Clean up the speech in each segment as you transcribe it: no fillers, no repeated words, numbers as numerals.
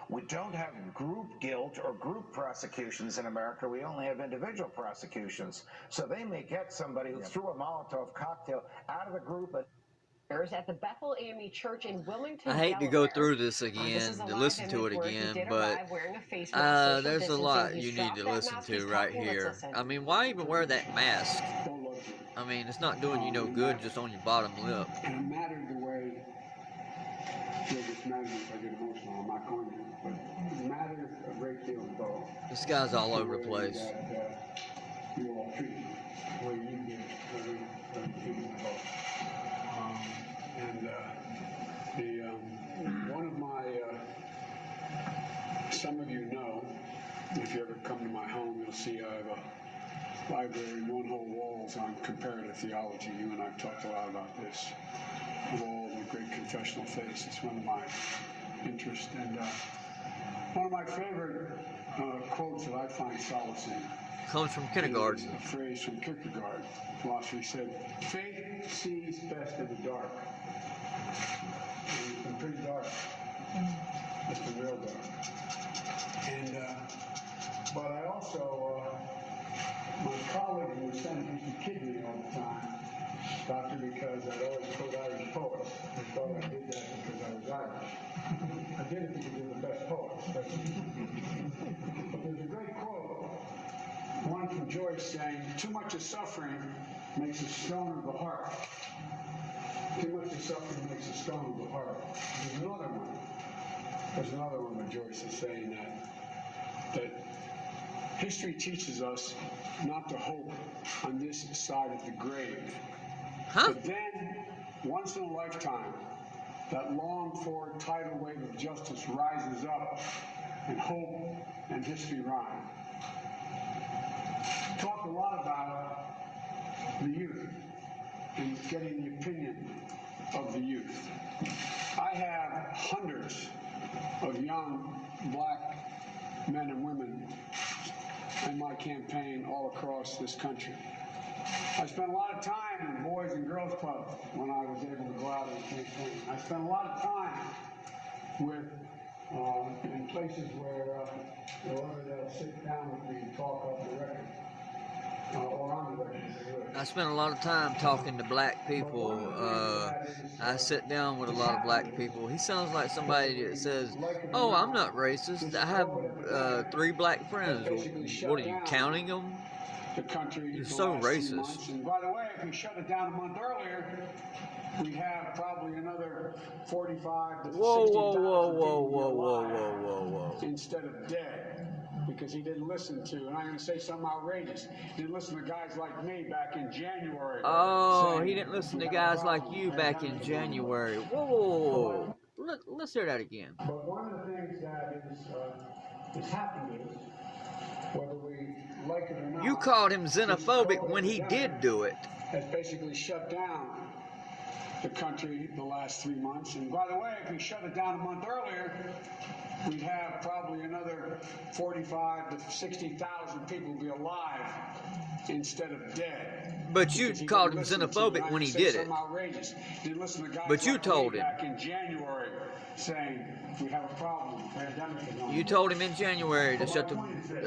We don't have group guilt or group prosecutions in America. We only have individual prosecutions. So they may get somebody who threw a Molotov cocktail out of the group. At the Bethel AME Church in Wilmington, I hate to Delaware. go through this again, to listen to it again, but there's a lot you need to listen to right here. I mean, why even wear that mask? I mean, it's not doing you no good just on your bottom lip. And it mattered the way, you'll just mad if I get emotional, I'm not going to, but it mattered a great deal though. This guy's all over the place. That you all treat me, the way you give every human vote. One of my, some of you know, if you ever come to my home, you'll see I have a library, one whole walls on comparative theology. You and I have talked a lot about this. Wall, the great confessional faith, it's one of my interests. And one of my favorite quotes that I find solace in comes from kindergarten. A phrase from Kierkegaard. Philosophy said, faith sees best in the dark. And it's been pretty dark. It's been real dark. And, but I also, my colleague who was sending me to kid me all the time, doctor, because I'd always quote Irish poets. He thought I did that because I was Irish. I did it because they're the best poets. But there's a great quote, one from Joyce saying, too much of suffering makes a stone of the heart. Too much of suffering makes a stone of the heart. There's another one. There's another one where Joyce is saying that history teaches us not to hope on this side of the grave. But then, once in a lifetime, that longed-for tidal wave of justice rises up, and hope and history rhyme. Talk a lot about the youth and getting the opinion of the youth. I have hundreds of young black men and women in my campaign all across this country. I spent a lot of time in Boys and Girls Clubs when I was able to go out and campaign. I spent a lot of time with in places where they'll sit down with me and talk off the record. Or on the record. I spent a lot of time talking to black people. I sit down with a lot of black people. He sounds like somebody that says, oh, I'm not racist. I have 3 black friends. What are you, counting them? The country. You're so racist. And by the way, if we shut it down a month earlier, we have probably another 45 to 60,000 Whoa. instead of dead. Because he didn't listen to, and I'm going to say something outrageous, he didn't listen to guys like me back in January. Oh, he didn't listen to guys like you back in January. Whoa. Let's hear that again. But one of the things that is happening is, whether we like it or not, you called him xenophobic when he did do it. Has basically shut down the country the last 3 months. And by the way, if we shut it down a month earlier, we'd have probably another 45 to 60,000 people be alive instead of dead. But you called him xenophobic when he did it. But you told him. Back in January saying we have a problem, pandemic is on. You told him in January to shut the...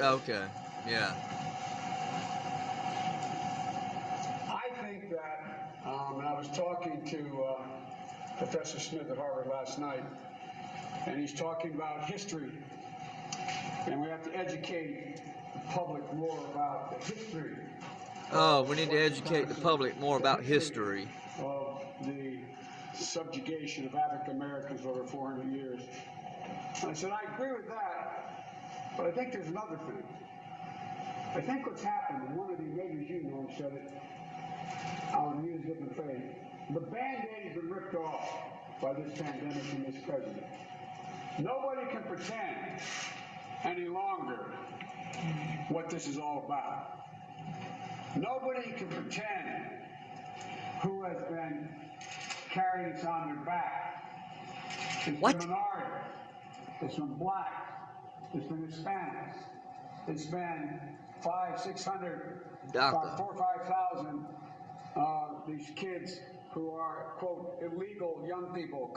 Okay, yeah. I think that, and I was talking to Professor Smith at Harvard last night, and he's talking about history, and we have to educate the public more about the history. Oh, we need to educate the public more about history. Of the subjugation of African Americans over 400 years. And I said, I agree with that, but I think there's another thing. I think what's happened, and one of the maybe you know said it, I'll use different phrase. The Band-Aid has been ripped off by this pandemic and this president. Nobody can pretend any longer what this is all about. Nobody can pretend who has been carrying this on their back. It's What? been minority. It's been black. It's been Hispanics. It's been 600, about 4,000 or 5,000. These kids who are, quote, illegal young people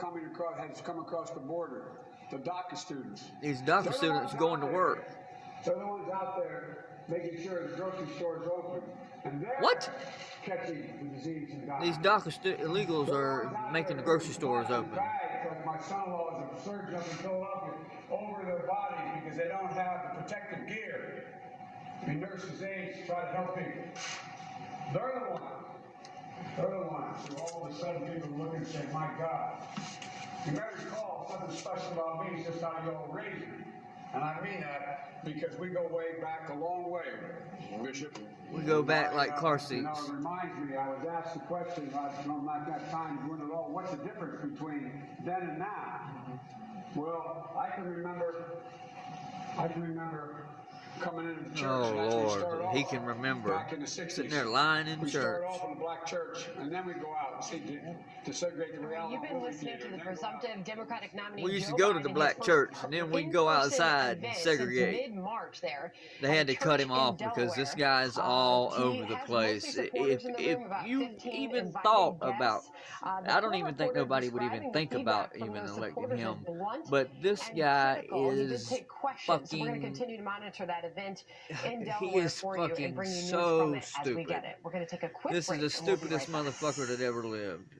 has come across the border. the DACA students. These DACA students going to work. They're the ones out there making sure the grocery store's open. And they're What? catching the disease and dying. These DACA illegals are making the grocery stores open. Like my son-in-law is a surgeon up in Philadelphia, over their bodies because they don't have the protective gear. The nurses' aides try to help people. They're the ones. They're the ones who all of a sudden people look and say, my God. You may recall something special about me is just how you all raised me. And I mean that because we go way back a long way, Bishop. We go back like car seats. You know, it reminds me, I was asked the question, I'm not that time to win it all, what's the difference between then and now? Well, I can remember coming into the church. Oh, and Lord, he can remember. Back in the 60s. Sitting there lying in we church. We started off in a black church, and then we go out and see to segregate the reality. You've been listening to the presumptive Democratic nominee. We used to Joe go to Biden the in black his church, first and then we'd go in-person outside and event segregate. since mid-March there. They had to cut him in off because this Delaware. guy's all He over the has place. mostly supporters in the If room, about you 15 even invited thought guests. about, The I don't poll even think reporter nobody would even describing think the about feedback from even those electing supporters him. as blunt But this and guy critical. He did is take questions, so we're going to fucking. continue to monitor that event in He Delaware is for you and fucking bring you news so from it as we stupid. get it. We're going to take a quick This is break. the and we'll be stupidest right back. motherfucker that ever lived.